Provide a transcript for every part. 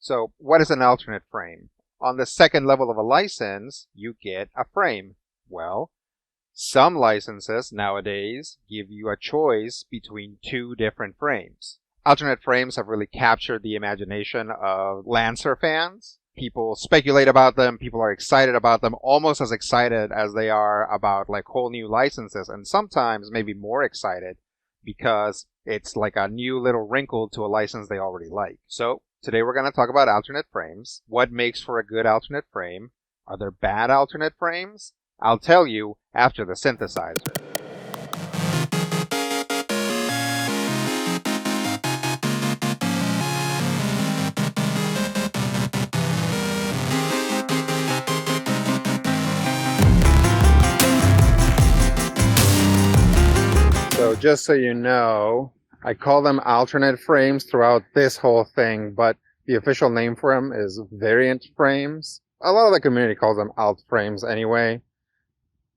So what is an alternate frame? On the second level of a license, you get a frame. Well, some licenses nowadays give you a choice between two different frames. Alternate frames have really captured the imagination of LANCER fans. People speculate about them, people are excited about them, almost as excited as they are about like whole new licenses, and sometimes maybe more excited because it's like a new little wrinkle to a license they already like. So today we're going to talk about alternate frames. What makes for a good alternate frame? Are there bad alternate frames? I'll tell you after the synthesizer. So just so you know, I call them alternate frames throughout this whole thing, but the official name for them is variant frames. A lot of the community calls them alt frames anyway,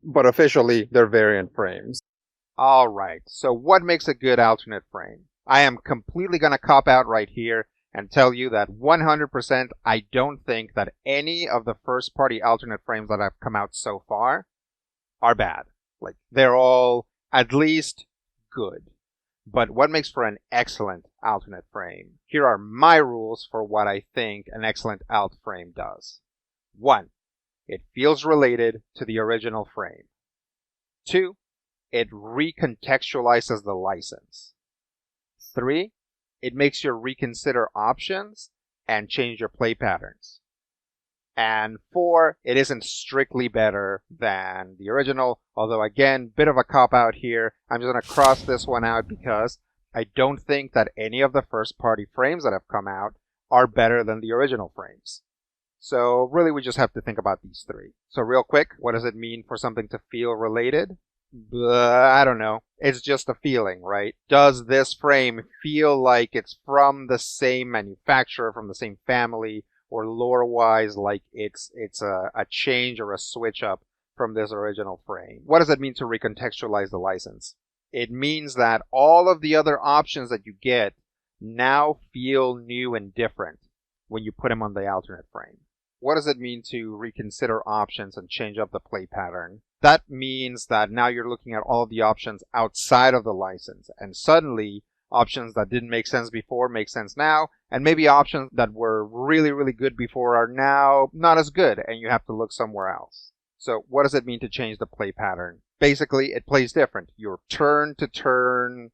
but officially they're variant frames. Alright, so what makes a good alternate frame? I am completely going to cop out right here and tell you that 100% I don't think that any of the first party alternate frames that have come out so far are bad. Like, they're all at least good. But what makes for an excellent alternate frame? Here are my rules for what I think an excellent alt frame does. 1. It feels related to the original frame. 2. It recontextualizes the license. 3. It makes you reconsider options and change your play patterns. And 4, it isn't strictly better than the original, although again, bit of a cop-out here. I'm just going to cross this one out because I don't think that any of the first-party frames that have come out are better than the original frames. So really, we just have to think about these 3. So real quick, what does it mean for something to feel related? I don't know. It's just a feeling, right? Does this frame feel like it's from the same manufacturer, from the same family, or lore-wise, like it's a change or a switch-up from this original frame? What does it mean to recontextualize the license? It means that all of the other options that you get now feel new and different when you put them on the alternate frame. What does it mean to reconsider options and change up the play pattern? That means that now you're looking at all of the options outside of the license, and suddenly options that didn't make sense before make sense now, and maybe options that were really, really good before are now not as good, and you have to look somewhere else. So what does it mean to change the play pattern? Basically, it plays different. Your turn-to-turn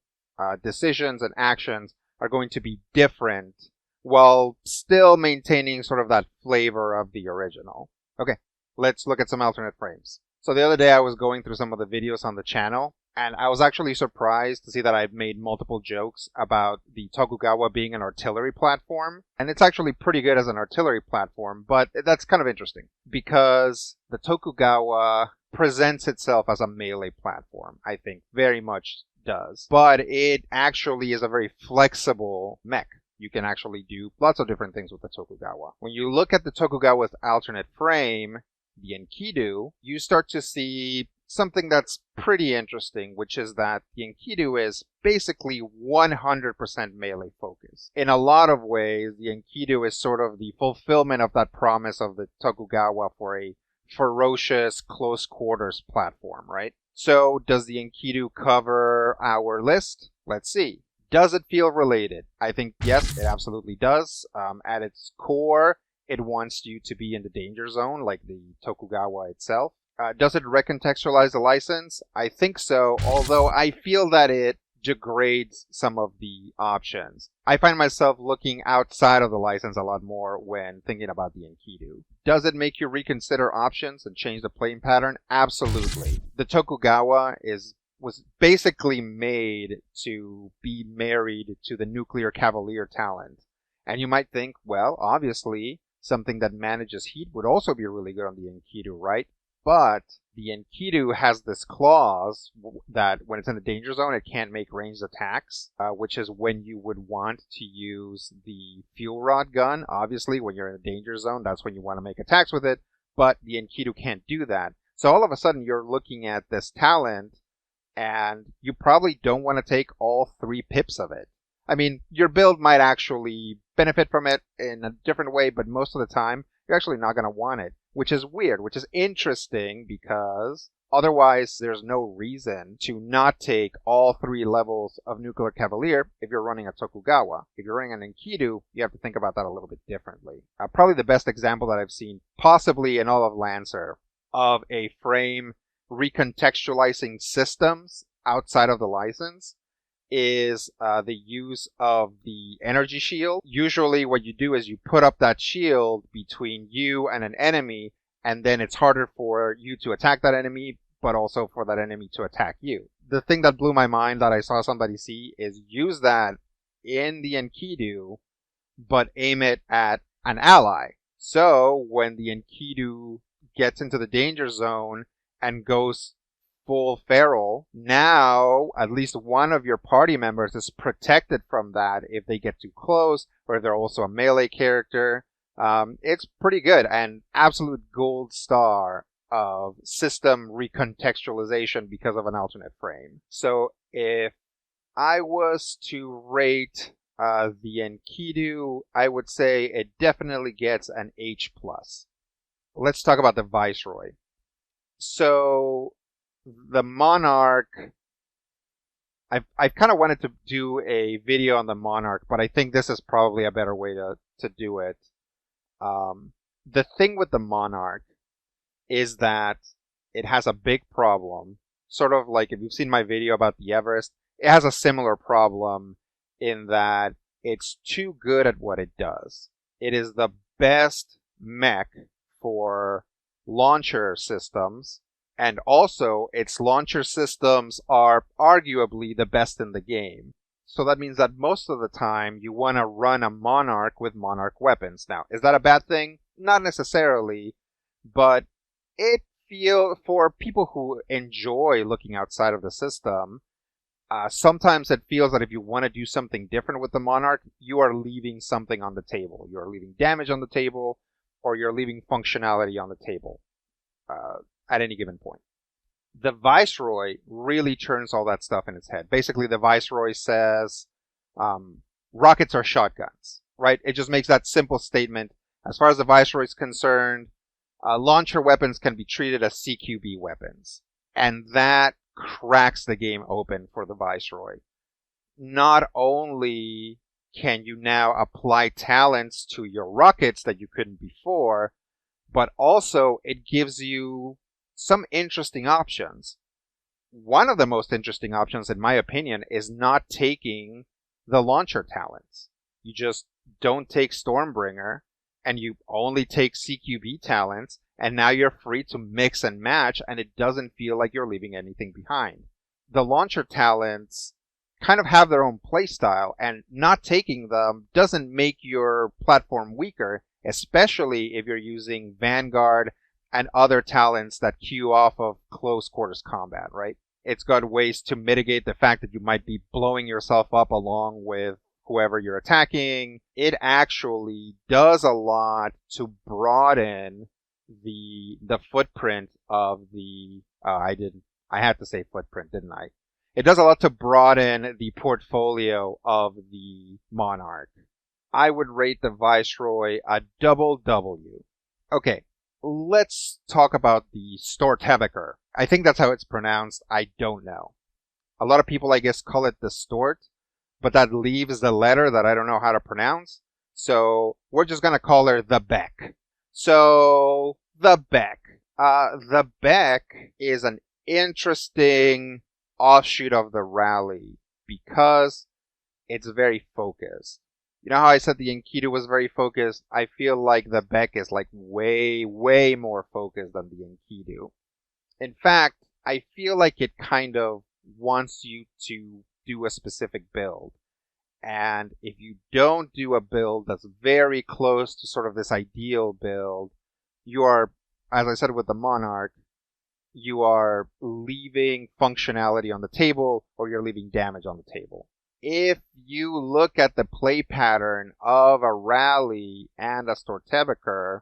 decisions and actions are going to be different while still maintaining sort of that flavor of the original. Okay, let's look at some alternate frames. So the other day I was going through some of the videos on the channel, and I was actually surprised to see that I've made multiple jokes about the Tokugawa being an artillery platform. And it's actually pretty good as an artillery platform, but that's kind of interesting because the Tokugawa presents itself as a melee platform, I think, very much does. But it actually is a very flexible mech. You can actually do lots of different things with the Tokugawa. When you look at the Tokugawa's alternate frame, the Enkidu, you start to see something that's pretty interesting, which is that the Enkidu is basically 100% melee focused. In a lot of ways, the Enkidu is sort of the fulfillment of that promise of the Tokugawa for a ferocious, close quarters platform, right? So, does the Enkidu cover our list? Let's see. Does it feel related? I think yes, it absolutely does. At its core, it wants you to be in the danger zone, like the Tokugawa itself. Does it recontextualize the license? I think so, although I feel that it degrades some of the options. I find myself looking outside of the license a lot more when thinking about the Enkidu. Does it make you reconsider options and change the playing pattern? Absolutely. The Tokugawa was basically made to be married to the nuclear cavalier talent. And you might think, well, obviously, something that manages heat would also be really good on the Enkidu, right? But the Enkidu has this clause that when it's in a danger zone, it can't make ranged attacks, which is when you would want to use the fuel rod gun. Obviously, when you're in a danger zone, that's when you want to make attacks with it, but the Enkidu can't do that. So all of a sudden, you're looking at this talent, and you probably don't want to take all 3 pips of it. I mean, your build might actually benefit from it in a different way, but most of the time, you're actually not going to want it, which is weird, which is interesting because otherwise there's no reason to not take all 3 levels of Nuclear Cavalier if you're running a Tokugawa. If you're running an Enkidu, you have to think about that a little bit differently. Probably the best example that I've seen, possibly in all of Lancer, of a frame recontextualizing systems outside of the license is the use of the energy shield. Usually what you do is you put up that shield between you and an enemy, and then it's harder for you to attack that enemy, but also for that enemy to attack you. The thing that blew my mind that I saw somebody see is use that in the Enkidu, but aim it at an ally. So when the Enkidu gets into the danger zone and goes full feral, now at least one of your party members is protected from that if they get too close, or if they're also a melee character. It's pretty good and absolute gold star of system recontextualization because of an alternate frame. So if I was to rate the Enkidu, I would say it definitely gets an H+. Let's talk about the Viceroy. So the Monarch, I've kind of wanted to do a video on the Monarch, but I think this is probably a better way to do it. The thing with the Monarch is that it has a big problem, sort of like if you've seen my video about the Everest, it has a similar problem in that it's too good at what it does. It is the best mech for launcher systems, and also its launcher systems are arguably the best in the game. So that means that most of the time you want to run a Monarch with Monarch weapons. Now, is that a bad thing? Not necessarily, but it feels, for people who enjoy looking outside of the system, sometimes it feels that if you want to do something different with the Monarch, you are leaving something on the table. You are leaving damage on the table, or you're leaving functionality on the table at any given point. The Viceroy really turns all that stuff in its head. Basically, the Viceroy says rockets are shotguns, right? It just makes that simple statement. As far as the Viceroy is concerned, launcher weapons can be treated as CQB weapons. And that cracks the game open for the Viceroy. Not only can you now apply talents to your rockets that you couldn't before, but also it gives you some interesting options. One of the most interesting options, in my opinion, is not taking the launcher talents. You just don't take Stormbringer, and you only take CQB talents, and now you're free to mix and match, and it doesn't feel like you're leaving anything behind. The launcher talents kind of have their own playstyle, and not taking them doesn't make your platform weaker, especially if you're using Vanguard and other talents that queue off of close quarters combat, right? It's got ways to mitigate the fact that you might be blowing yourself up along with whoever you're attacking. It actually does a lot to broaden the footprint of the I had to say footprint, didn't I? It does a lot to broaden the portfolio of the Monarch. I would rate the Viceroy a double W. Okay, let's talk about the Stortebeker. I think that's how it's pronounced. I don't know. A lot of people, I guess, call it the Stort, but that leaves the letter that I don't know how to pronounce. So we're just going to call her the Beck. So the Beck. The Beck is an interesting offshoot of the rally because it's very focused. You know how I said the Enkidu was very focused? I feel like the Beck is like way, way more focused than the Enkidu. In fact, I feel like it kind of wants you to do a specific build. And if you don't do a build that's very close to sort of this ideal build, you are, as I said with the Monarch, you are leaving functionality on the table, or you're leaving damage on the table. If you look at the play pattern of a Rally and a Stortebeker,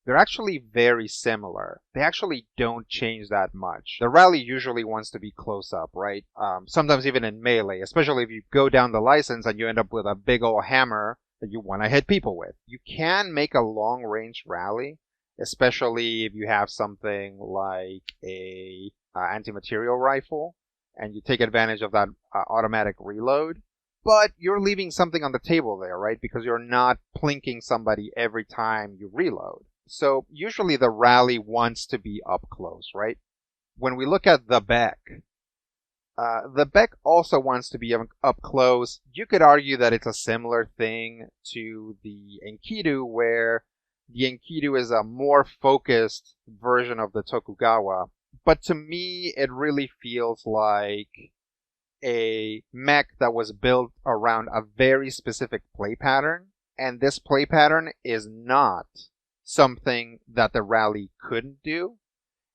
they're actually very similar. They actually don't change that much. The Rally usually wants to be close up, right? Sometimes even in melee, especially if you go down the license and you end up with a big old hammer that you want to hit people with. You can make a long-range rally, especially if you have something like a anti-material rifle, and you take advantage of that automatic reload. But you're leaving something on the table there, right? Because you're not plinking somebody every time you reload. So usually the rally wants to be up close, right? When we look at the Beck also wants to be up close. You could argue that it's a similar thing to the Enkidu, where the Enkidu is a more focused version of the Tokugawa. But to me, it really feels like a mech that was built around a very specific play pattern. And this play pattern is not something that the rally couldn't do,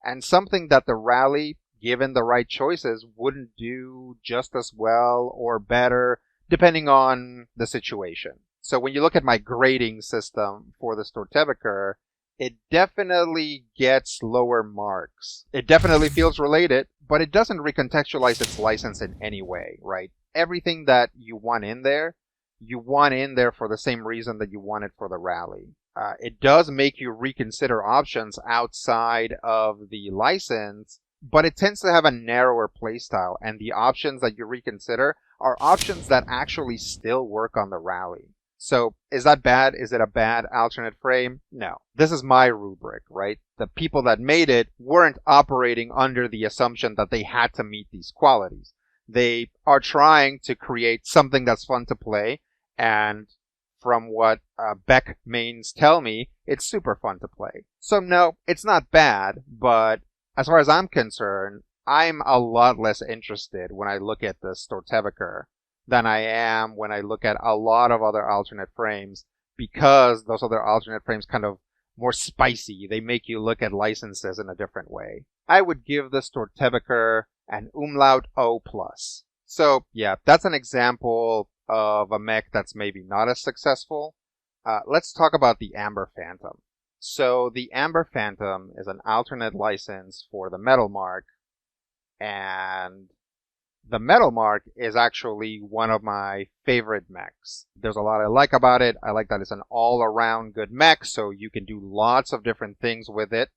and something that the rally, given the right choices, wouldn't do just as well or better, depending on the situation. So when you look at my grading system for the Stortebeker, it definitely gets lower marks. It definitely feels related, but it doesn't recontextualize its license in any way, right? Everything that you want in there, you want in there for the same reason that you want it for the rally. It does make you reconsider options outside of the license, but it tends to have a narrower playstyle, and the options that you reconsider are options that actually still work on the rally. So is that bad? Is it a bad alternate frame? No. This is my rubric, right? The people that made it weren't operating under the assumption that they had to meet these qualities. They are trying to create something that's fun to play, and from what Beck mains tell me, it's super fun to play. So no, it's not bad, but as far as I'm concerned, I'm a lot less interested when I look at the Stortebeker than I am when I look at a lot of other alternate frames, because those other alternate frames kind of more spicy. They make you look at licenses in a different way. I would give the Stortebeker an umlaut O+. So yeah, that's an example of a mech that's maybe not as successful. Let's talk about the Amber Phantom. So the Amber Phantom is an alternate license for the Metal Mark, and the Metal Mark is actually one of my favorite mechs. There's a lot I like about it. I like that it's an all-around good mech, so you can do lots of different things with it.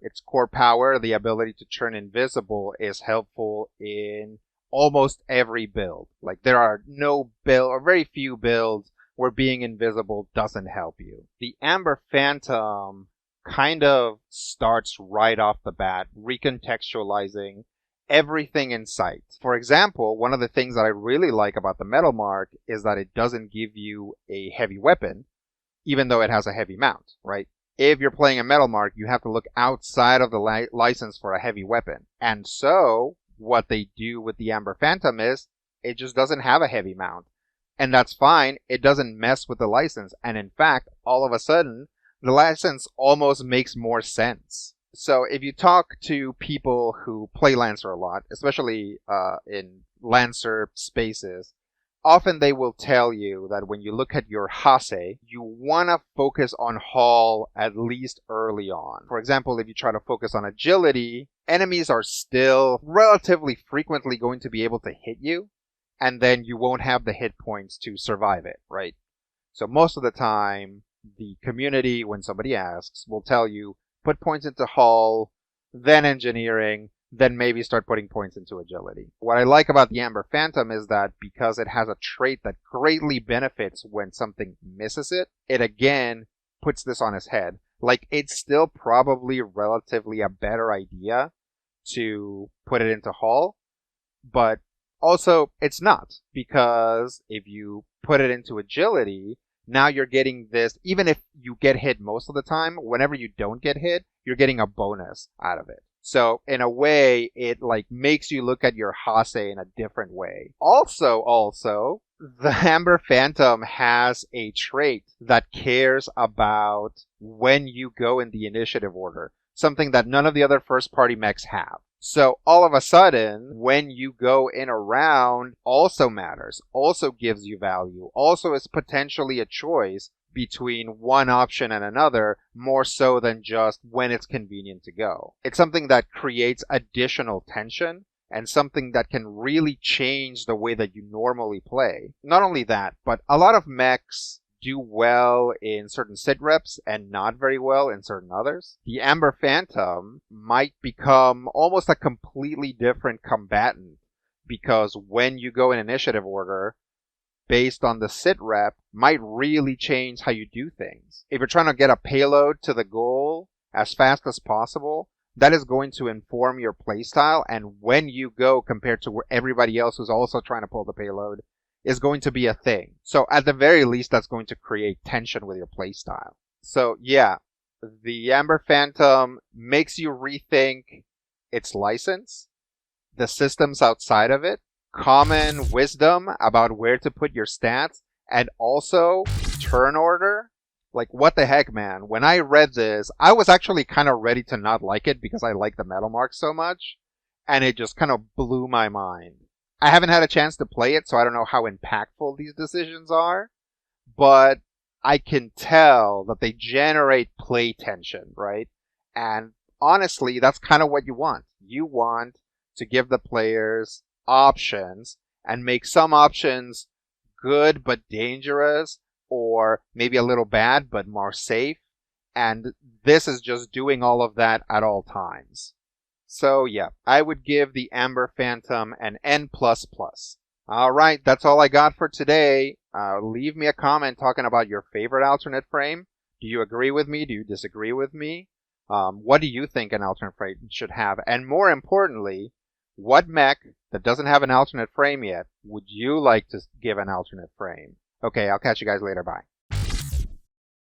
Its core power, the ability to turn invisible, is helpful in almost every build. Like, there are no build, or very few builds, where being invisible doesn't help you. The Amber Phantom kind of starts right off the bat, recontextualizing everything in sight. For example, one of the things that I really like about the Metal Mark is that it doesn't give you a heavy weapon, even though it has a heavy mount, right? If you're playing a Metal Mark, you have to look outside of the license for a heavy weapon. And so, what they do with the Amber Phantom is, it just doesn't have a heavy mount. And that's fine, it doesn't mess with the license. And in fact, all of a sudden, the license almost makes more sense. So if you talk to people who play Lancer a lot, especially in Lancer spaces, often they will tell you that when you look at your Hase, you want to focus on haul at least early on. For example, if you try to focus on agility, enemies are still relatively frequently going to be able to hit you, and then you won't have the hit points to survive it, right? So most of the time, the community, when somebody asks, will tell you, put points into haul, then engineering, then maybe start putting points into agility. What I like about the Amber Phantom is that because it has a trait that greatly benefits when something misses it, it again puts this on its head. Like, it's still probably relatively a better idea to put it into haul, but also it's not, because if you put it into agility, now you're getting this, even if you get hit most of the time, whenever you don't get hit, you're getting a bonus out of it. So in a way, it like makes you look at your Hase in a different way. Also, the Amber Phantom has a trait that cares about when you go in the initiative order, something that none of the other first-party mechs have. So all of a sudden, when you go in a round, also matters, also gives you value, also is potentially a choice between one option and another, more so than just when it's convenient to go. It's something that creates additional tension, and something that can really change the way that you normally play. Not only that, but a lot of mechs do well in certain sit reps and not very well in certain others. The Amber Phantom might become almost a completely different combatant because when you go in initiative order, based on the sit rep, might really change how you do things. If you're trying to get a payload to the goal as fast as possible, that is going to inform your playstyle, and when you go compared to everybody else who's also trying to pull the payload is going to be a thing. So at the very least, that's going to create tension with your playstyle. So yeah, the Amber Phantom makes you rethink its license, the systems outside of it, common wisdom about where to put your stats, and also turn order. Like, what the heck, man? When I read this, I was actually kind of ready to not like it because I like the metal mark so much, and it just kind of blew my mind. I haven't had a chance to play it, so I don't know how impactful these decisions are, but I can tell that they generate play tension, right? And honestly, that's kind of what you want. You want to give the players options and make some options good but dangerous, or maybe a little bad but more safe, and this is just doing all of that at all times. So yeah, I would give the Amber Phantom an N++. Alright, that's all I got for today. Leave me a comment talking about your favorite alternate frame. Do you agree with me? Do you disagree with me? What do you think an alternate frame should have? And more importantly, what mech that doesn't have an alternate frame yet would you like to give an alternate frame? Okay, I'll catch you guys later. Bye.